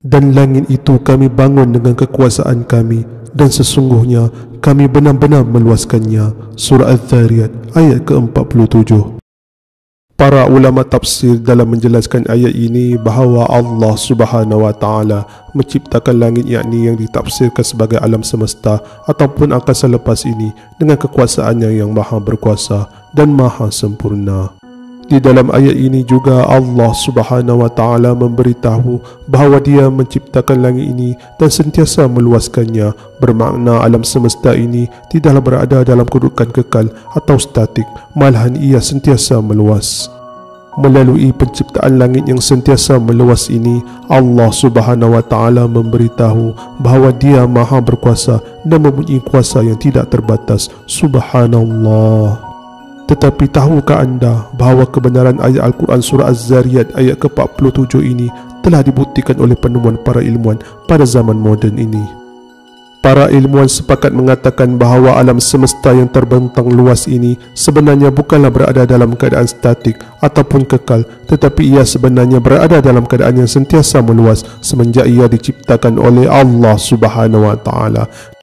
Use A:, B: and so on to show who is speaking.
A: Dan langit itu kami bangun dengan kekuasaan kami, dan sesungguhnya kami benar-benar meluaskannya. Surah Al-Dhariyat ayat ke-47. Para ulama tafsir dalam menjelaskan ayat ini bahawa Allah Subhanahu wa taala menciptakan langit, yakni yang ditafsirkan sebagai alam semesta ataupun angkasa lepas ini, dengan kekuasaannya yang maha berkuasa dan maha sempurna. Di dalam ayat ini juga Allah Subhanahu wa taala memberitahu bahawa Dia menciptakan langit ini dan sentiasa meluaskannya, bermakna alam semesta ini tidaklah berada dalam kedudukan kekal atau statik, malahan ia sentiasa meluas. Melalui penciptaan langit yang sentiasa meluas ini, Allah Subhanahu wa taala memberitahu bahawa Dia maha berkuasa dan mempunyai kuasa yang tidak terbatas. Subhanallah. Tetapi tahukah anda bahawa kebenaran ayat Al-Quran surah Az-Zariyat ayat ke-47 ini telah dibuktikan oleh penemuan para ilmuwan pada zaman moden ini? Para ilmuwan sepakat mengatakan bahawa alam semesta yang terbentang luas ini sebenarnya bukanlah berada dalam keadaan statik ataupun kekal, tetapi ia sebenarnya berada dalam keadaan yang sentiasa meluas semenjak ia diciptakan oleh Allah Subhanahu wa taala.